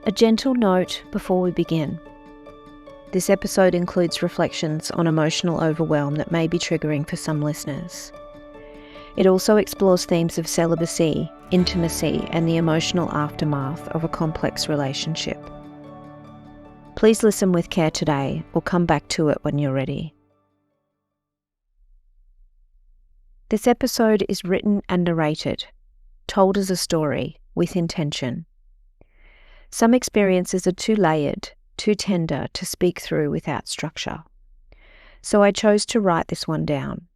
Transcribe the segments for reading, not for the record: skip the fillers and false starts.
A gentle note before we begin. This episode includes reflections on emotional overwhelm that may be triggering for some listeners. It also explores themes of celibacy, intimacy, and the emotional aftermath of a complex relationship. Please listen with care today or come back to it when you're ready. This episode is written and narrated, told as a story with intention. Some experiences are too layered, too tender to speak through without structure. So I chose to write this one down.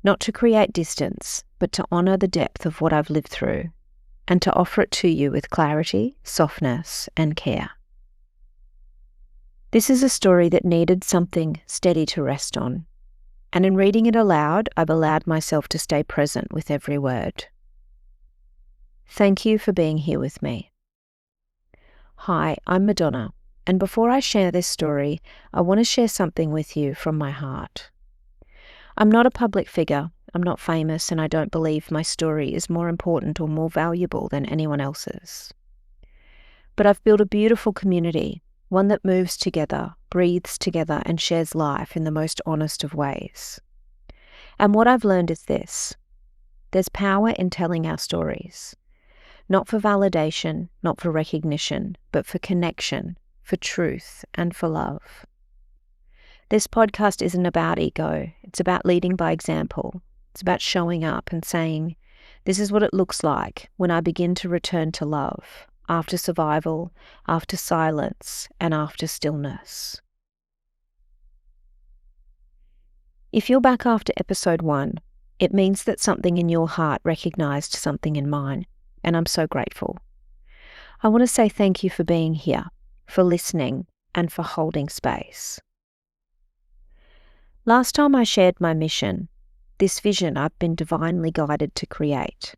Not to create distance, but to honour the depth of what I've lived through, and to offer it to you with clarity, softness, and care. This is a story that needed something steady to rest on, and in reading it aloud, I've allowed myself to stay present with every word. Thank you for being here with me. Hi, I'm Madonna, and before I share this story, I want to share something with you from my heart. I'm not a public figure, I'm not famous, and I don't believe my story is more important or more valuable than anyone else's. But I've built a beautiful community, one that moves together, breathes together, and shares life in the most honest of ways. And what I've learned is this: there's power in telling our stories. Not for validation, not for recognition, but for connection, for truth, and for love. This podcast isn't about ego. It's about leading by example. It's about showing up and saying, this is what it looks like when I begin to return to love, after survival, after silence, and after stillness. If you're back after episode 1, it means that something in your heart recognized something in mine, and I'm so grateful. I want to say thank you for being here, for listening, and for holding space. Last time I shared my mission, this vision I've been divinely guided to create,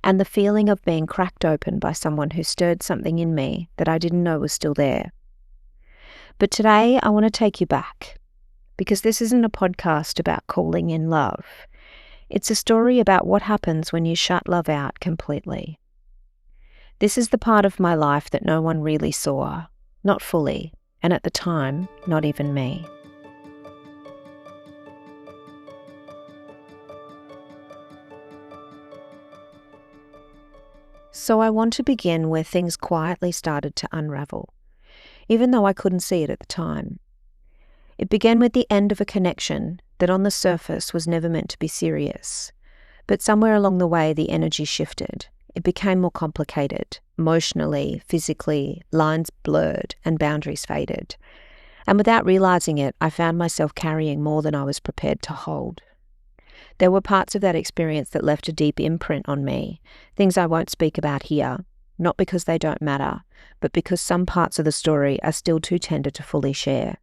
and the feeling of being cracked open by someone who stirred something in me that I didn't know was still there. But today I want to take you back, because this isn't a podcast about calling in love. It's a story about what happens when you shut love out completely. This is the part of my life that no one really saw, not fully, and at the time, not even me. So I want to begin where things quietly started to unravel, even though I couldn't see it at the time. It began with the end of a connection that on the surface was never meant to be serious, but somewhere along the way the energy shifted. It became more complicated, emotionally, physically, lines blurred and boundaries faded. And without realising it, I found myself carrying more than I was prepared to hold. There were parts of that experience that left a deep imprint on me, things I won't speak about here, not because they don't matter, but because some parts of the story are still too tender to fully share.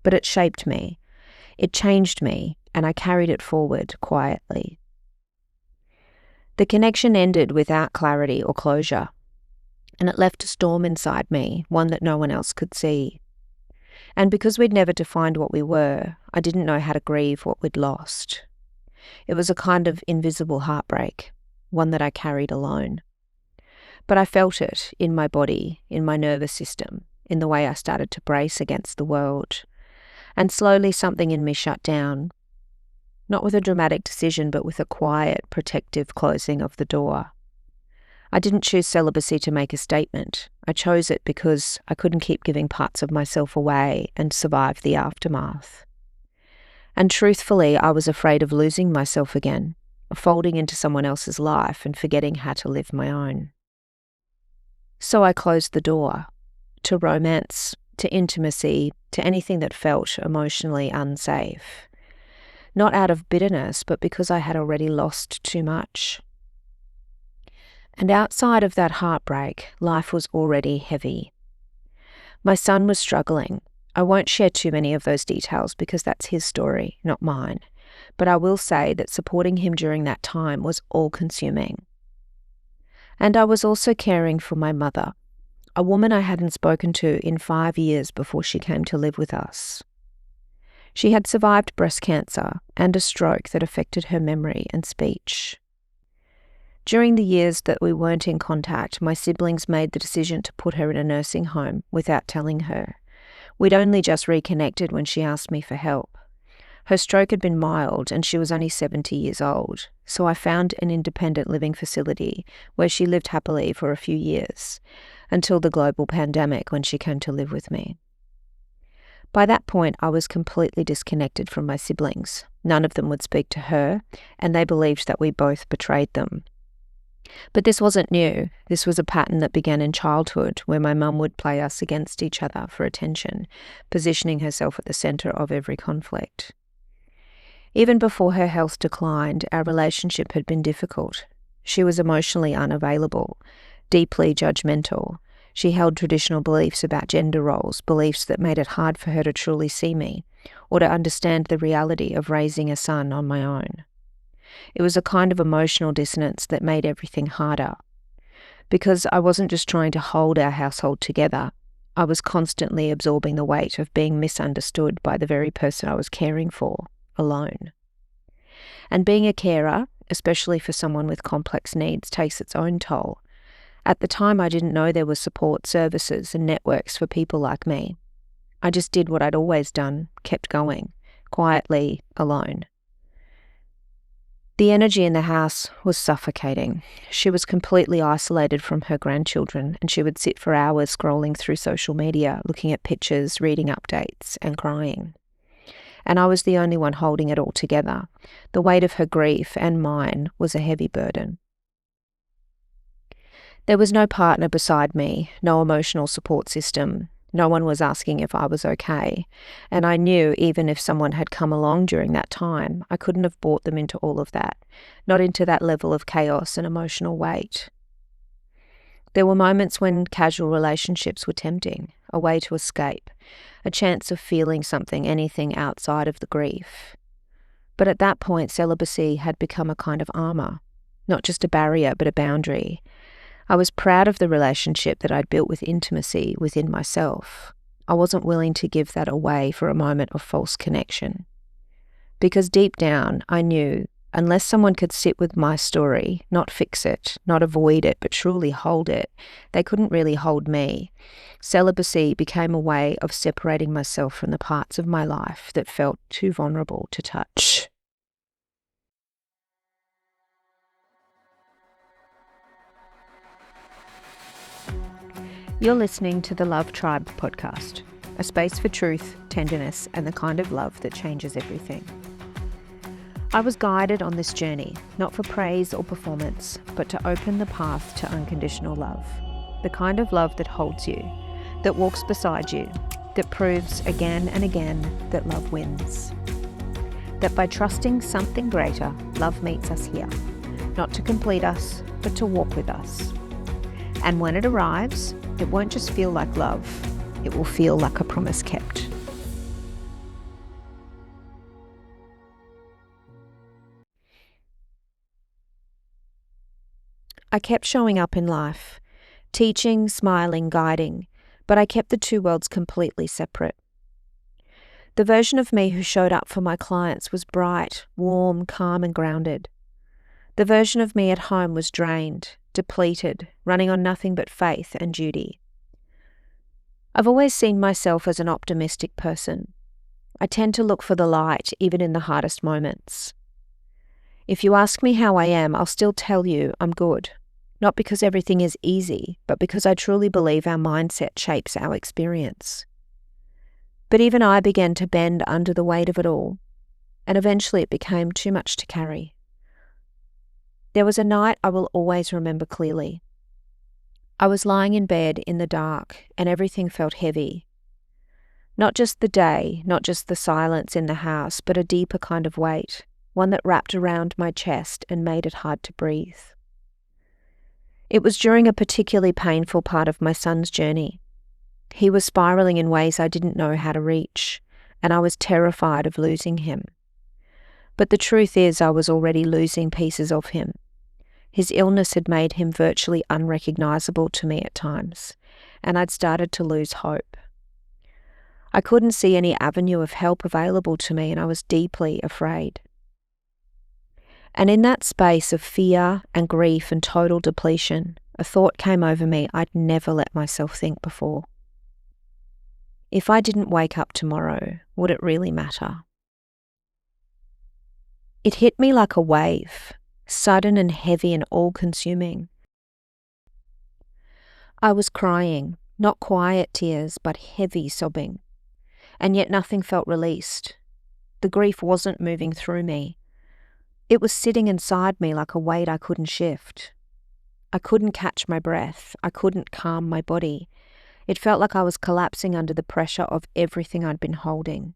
But it shaped me, it changed me, and I carried it forward quietly. The connection ended without clarity or closure, and it left a storm inside me, one that no one else could see. And because we'd never defined what we were, I didn't know how to grieve what we'd lost. It was a kind of invisible heartbreak, one that I carried alone. But I felt it in my body, in my nervous system, in the way I started to brace against the world. And slowly something in me shut down, not with a dramatic decision, but with a quiet, protective closing of the door. I didn't choose celibacy to make a statement. I chose it because I couldn't keep giving parts of myself away and survive the aftermath. And truthfully, I was afraid of losing myself again, of folding into someone else's life and forgetting how to live my own. So I closed the door to romance, to intimacy, to anything that felt emotionally unsafe. Not out of bitterness, but because I had already lost too much. And outside of that heartbreak, life was already heavy. My son was struggling. I won't share too many of those details because that's his story, not mine. But I will say that supporting him during that time was all-consuming. And I was also caring for my mother, a woman I hadn't spoken to in 5 years before she came to live with us. She had survived breast cancer and a stroke that affected her memory and speech. During the years that we weren't in contact, my siblings made the decision to put her in a nursing home without telling her. We'd only just reconnected when she asked me for help. Her stroke had been mild and she was only 70 years old, so I found an independent living facility where she lived happily for a few years, until the global pandemic when she came to live with me. By that point, I was completely disconnected from my siblings. None of them would speak to her, and they believed that we both betrayed them. But this wasn't new. This was a pattern that began in childhood, where my mum would play us against each other for attention, positioning herself at the centre of every conflict. Even before her health declined, our relationship had been difficult. She was emotionally unavailable, deeply judgmental. She held traditional beliefs about gender roles, beliefs that made it hard for her to truly see me, or to understand the reality of raising a son on my own. It was a kind of emotional dissonance that made everything harder. Because I wasn't just trying to hold our household together, I was constantly absorbing the weight of being misunderstood by the very person I was caring for, alone. And being a carer, especially for someone with complex needs, takes its own toll. At the time, I didn't know there were support services and networks for people like me. I just did what I'd always done, kept going, quietly, alone. The energy in the house was suffocating. She was completely isolated from her grandchildren, and she would sit for hours scrolling through social media, looking at pictures, reading updates, and crying. And I was the only one holding it all together. The weight of her grief and mine was a heavy burden. There was no partner beside me, no emotional support system. No one was asking if I was okay. And I knew even if someone had come along during that time, I couldn't have brought them into all of that, not into that level of chaos and emotional weight. There were moments when casual relationships were tempting, a way to escape, a chance of feeling something, anything outside of the grief. But at that point, celibacy had become a kind of armour, not just a barrier, but a boundary. I was proud of the relationship that I'd built with intimacy within myself. I wasn't willing to give that away for a moment of false connection. Because deep down, I knew unless someone could sit with my story, not fix it, not avoid it, but truly hold it, they couldn't really hold me. Celibacy became a way of separating myself from the parts of my life that felt too vulnerable to touch. You're listening to the Love Tribe podcast, a space for truth, tenderness, and the kind of love that changes everything. I was guided on this journey, not for praise or performance, but to open the path to unconditional love. The kind of love that holds you, that walks beside you, that proves again and again that love wins. That by trusting something greater, love meets us here, not to complete us, but to walk with us. And when it arrives, it won't just feel like love, it will feel like a promise kept. I kept showing up in life, teaching, smiling, guiding, but I kept the two worlds completely separate. The version of me who showed up for my clients was bright, warm, calm, and grounded. The version of me at home was drained, depleted, running on nothing but faith and duty. I've always seen myself as an optimistic person. I tend to look for the light even in the hardest moments. If you ask me how I am, I'll still tell you I'm good. Not because everything is easy, but because I truly believe our mindset shapes our experience. But even I began to bend under the weight of it all, and eventually it became too much to carry. There was a night I will always remember clearly. I was lying in bed in the dark, and everything felt heavy. Not just the day, not just the silence in the house, but a deeper kind of weight, one that wrapped around my chest and made it hard to breathe. It was during a particularly painful part of my son's journey. He was spiraling in ways I didn't know how to reach, and I was terrified of losing him. But the truth is I was already losing pieces of him. His illness had made him virtually unrecognizable to me at times, and I'd started to lose hope. I couldn't see any avenue of help available to me, and I was deeply afraid. And in that space of fear and grief and total depletion, a thought came over me I'd never let myself think before. If I didn't wake up tomorrow, would it really matter? It hit me like a wave, sudden and heavy and all-consuming. I was crying, not quiet tears, but heavy sobbing. And yet nothing felt released. The grief wasn't moving through me. It was sitting inside me like a weight I couldn't shift. I couldn't catch my breath. I couldn't calm my body. It felt like I was collapsing under the pressure of everything I'd been holding.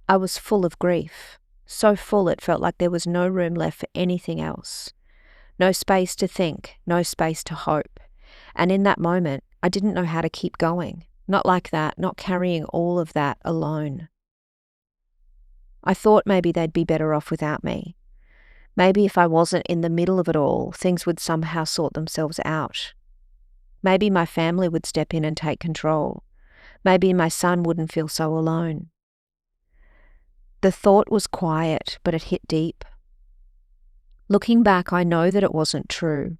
I was full of grief, so full it felt like there was no room left for anything else. No space to think, no space to hope. And in that moment, I didn't know how to keep going. Not like that, not carrying all of that alone. I thought maybe they'd be better off without me. Maybe if I wasn't in the middle of it all, things would somehow sort themselves out. Maybe my family would step in and take control. Maybe my son wouldn't feel so alone. The thought was quiet, but it hit deep. Looking back, I know that it wasn't true,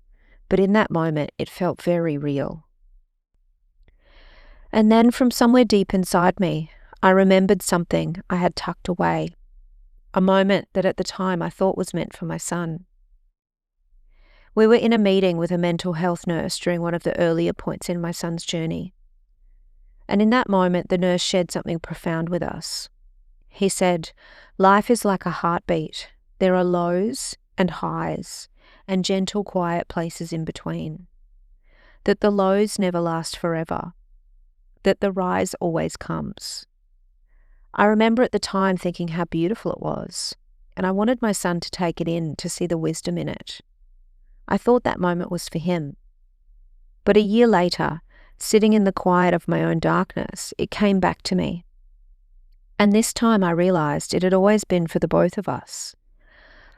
but in that moment, it felt very real. And then from somewhere deep inside me, I remembered something I had tucked away, a moment that at the time I thought was meant for my son. We were in a meeting with a mental health nurse during one of the earlier points in my son's journey. And in that moment, the nurse shared something profound with us. He said, "Life is like a heartbeat. There are lows and highs and gentle, quiet places in between. That the lows never last forever. That the rise always comes." I remember at the time thinking how beautiful it was, and I wanted my son to take it in, to see the wisdom in it. I thought that moment was for him. But a year later, sitting in the quiet of my own darkness, it came back to me. And this time I realised it had always been for the both of us.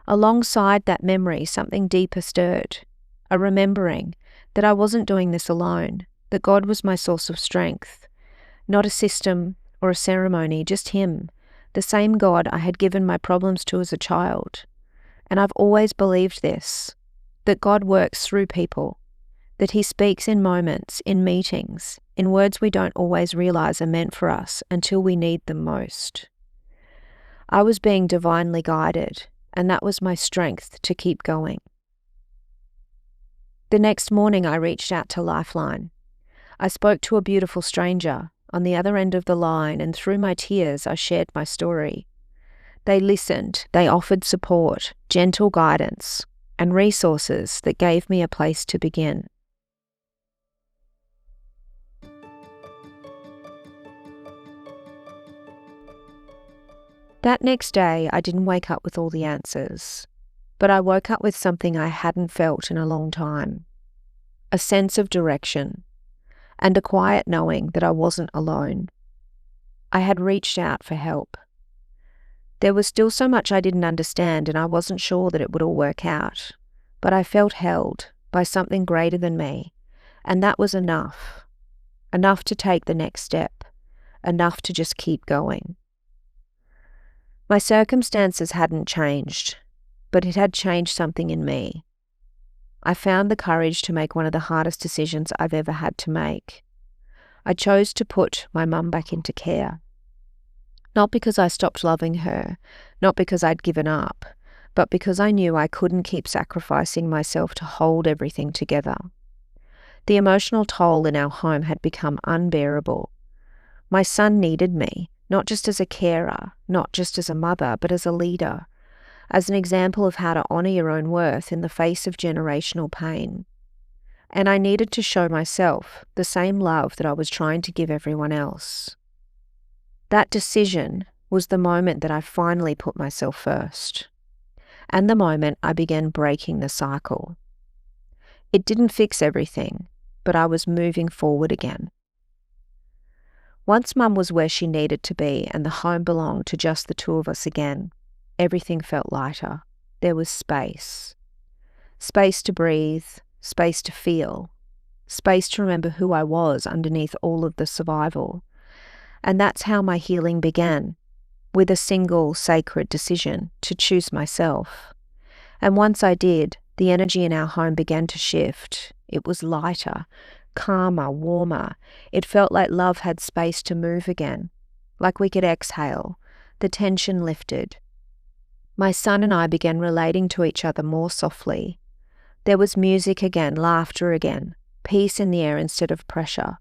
Alongside that memory, something deeper stirred, a remembering that I wasn't doing this alone, that God was my source of strength, not a system or a ceremony, just Him, the same God I had given my problems to as a child. And I've always believed this, that God works through people, that He speaks in moments, in meetings, in words we don't always realise are meant for us until we need them most. I was being divinely guided, and that was my strength to keep going. The next morning I reached out to Lifeline. I spoke to a beautiful stranger on the other end of the line, and through my tears I shared my story. They listened, they offered support, gentle guidance, and resources that gave me a place to begin. That next day, I didn't wake up with all the answers, but I woke up with something I hadn't felt in a long time. A sense of direction, and a quiet knowing that I wasn't alone. I had reached out for help. There was still so much I didn't understand, and I wasn't sure that it would all work out, but I felt held by something greater than me, and that was enough. Enough to take the next step, enough to just keep going. My circumstances hadn't changed, but it had changed something in me. I found the courage to make one of the hardest decisions I've ever had to make. I chose to put my mum back into care. Not because I stopped loving her, not because I'd given up, but because I knew I couldn't keep sacrificing myself to hold everything together. The emotional toll in our home had become unbearable. My son needed me, not just as a carer, not just as a mother, but as a leader, as an example of how to honour your own worth in the face of generational pain. And I needed to show myself the same love that I was trying to give everyone else. That decision was the moment that I finally put myself first, and the moment I began breaking the cycle. It didn't fix everything, but I was moving forward again. Once Mum was where she needed to be and the home belonged to just the two of us again, everything felt lighter. There was space. Space to breathe, space to feel, space to remember who I was underneath all of the survival. And that's how my healing began, with a single sacred decision to choose myself. And once I did, the energy in our home began to shift. It was lighter, calmer, warmer. It felt like love had space to move again, like we could exhale. The tension lifted. My son and I began relating to each other more softly. There was music again, laughter again, peace in the air instead of pressure.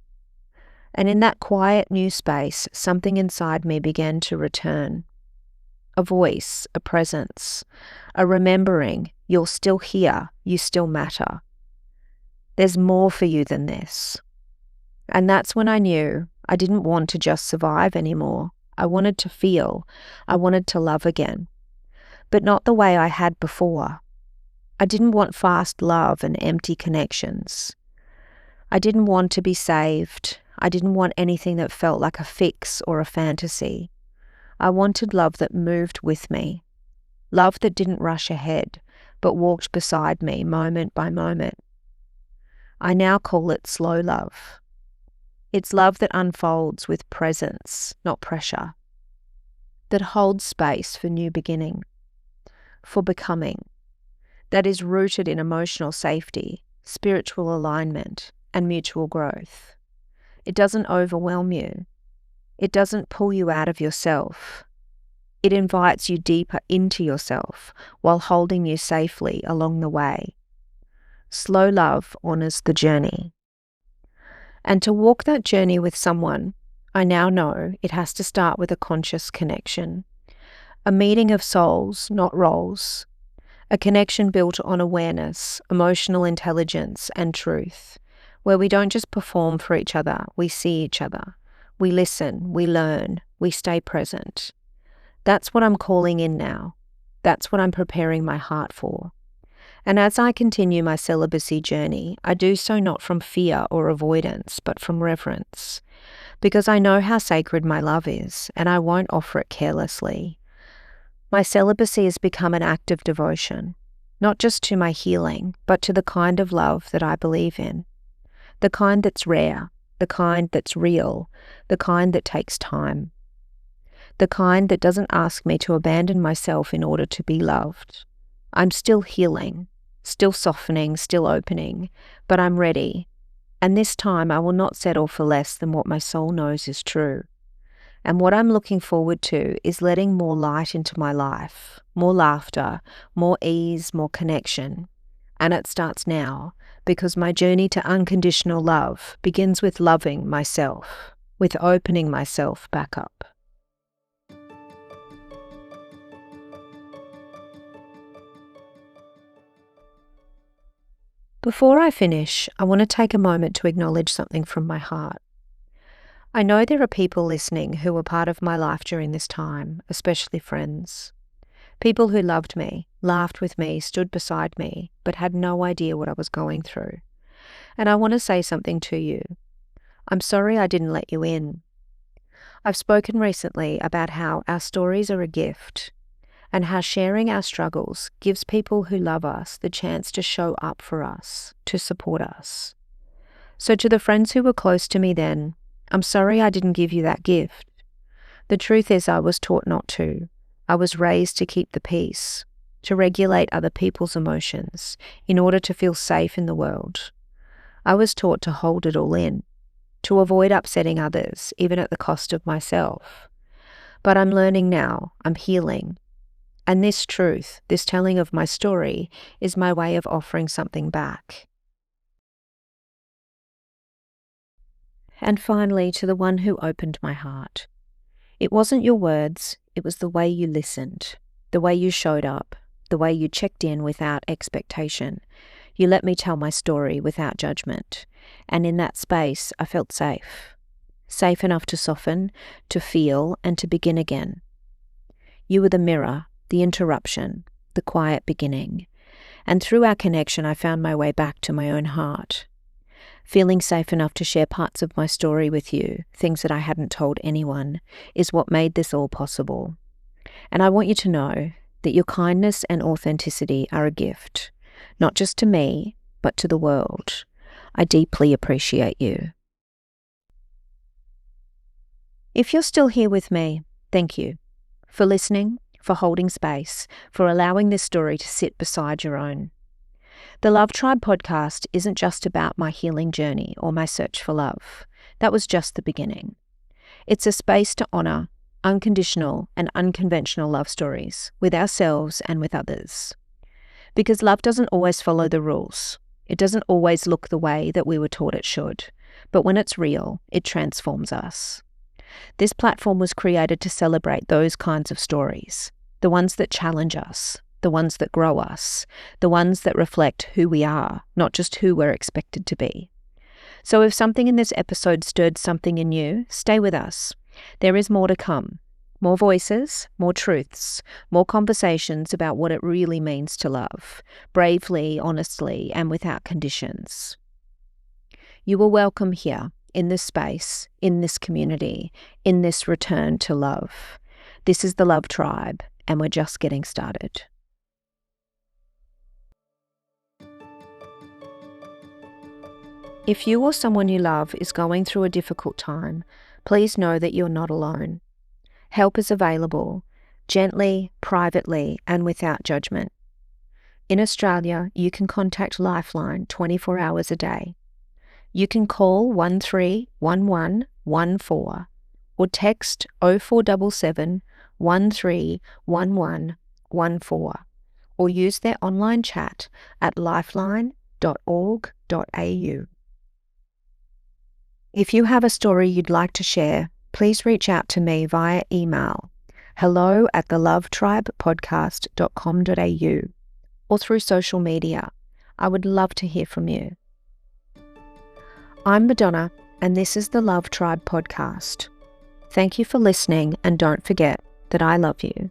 And in that quiet new space, something inside me began to return. A voice, a presence, a remembering, you're still here, you still matter. There's more for you than this. And that's when I knew I didn't want to just survive anymore. I wanted to feel. I wanted to love again. But not the way I had before. I didn't want fast love and empty connections. I didn't want to be saved. I didn't want anything that felt like a fix or a fantasy. I wanted love that moved with me. Love that didn't rush ahead, but walked beside me moment by moment. I now call it slow love. It's love that unfolds with presence, not pressure. That holds space for new beginning, for becoming. That is rooted in emotional safety, spiritual alignment, and mutual growth. It doesn't overwhelm you. It doesn't pull you out of yourself. It invites you deeper into yourself while holding you safely along the way. Slow love honors the journey. And to walk that journey with someone, I now know it has to start with a conscious connection. A meeting of souls, not roles. A connection built on awareness, emotional intelligence, and truth, where we don't just perform for each other, we see each other. We listen, we learn, we stay present. That's what I'm calling in now. That's what I'm preparing my heart for. And as I continue my celibacy journey, I do so not from fear or avoidance, but from reverence, because I know how sacred my love is, and I won't offer it carelessly. My celibacy has become an act of devotion, not just to my healing, but to the kind of love that I believe in. The kind that's rare, the kind that's real, the kind that takes time. The kind that doesn't ask me to abandon myself in order to be loved. I'm still healing, still softening, still opening, but I'm ready. And this time I will not settle for less than what my soul knows is true. And what I'm looking forward to is letting more light into my life, more laughter, more ease, more connection. And it starts now, because my journey to unconditional love begins with loving myself, with opening myself back up. Before I finish, I want to take a moment to acknowledge something from my heart. I know there are people listening who were part of my life during this time, especially friends. People who loved me, laughed with me, stood beside me, but had no idea what I was going through. And I want to say something to you. I'm sorry I didn't let you in. I've spoken recently about how our stories are a gift, and how sharing our struggles gives people who love us the chance to show up for us, to support us. So to the friends who were close to me then, I'm sorry I didn't give you that gift. The truth is I was taught not to. I was raised to keep the peace, to regulate other people's emotions in order to feel safe in the world. I was taught to hold it all in, to avoid upsetting others, even at the cost of myself. But I'm learning now, I'm healing. And this truth, this telling of my story, is my way of offering something back. And finally, to the one who opened my heart. It wasn't your words, it was the way you listened, the way you showed up, the way you checked in without expectation. You let me tell my story without judgment. And in that space, I felt safe. Safe enough to soften, to feel, and to begin again. You were the mirror, the interruption, the quiet beginning. And through our connection, I found my way back to my own heart. Feeling safe enough to share parts of my story with you, things that I hadn't told anyone, is what made this all possible. And I want you to know that your kindness and authenticity are a gift, not just to me, but to the world. I deeply appreciate you. If you're still here with me, thank you for listening, for holding space, for allowing this story to sit beside your own. The Love Tribe podcast isn't just about my healing journey or my search for love. That was just the beginning. It's a space to honour unconditional and unconventional love stories with ourselves and with others. Because love doesn't always follow the rules. It doesn't always look the way that we were taught it should. But when it's real, it transforms us. This platform was created to celebrate those kinds of stories, the ones that challenge us, the ones that grow us, the ones that reflect who we are, not just who we're expected to be. So if something in this episode stirred something in you, stay with us. There is more to come. More voices, more truths, more conversations about what it really means to love, bravely, honestly, and without conditions. You are welcome here, in this space, in this community, in this return to love. This is the Love Tribe, and we're just getting started. If you or someone you love is going through a difficult time, please know that you're not alone. Help is available, gently, privately, and without judgment. In Australia, you can contact Lifeline 24 hours a day. You can call 131114 or text 0477 131114 or use their online chat at lifeline.org.au. If you have a story you'd like to share, please reach out to me via email hello@thelovetribepodcast.com.au or through social media. I would love to hear from you. I'm Madonna, and this is the Love Tribe podcast. Thank you for listening, and don't forget that I love you.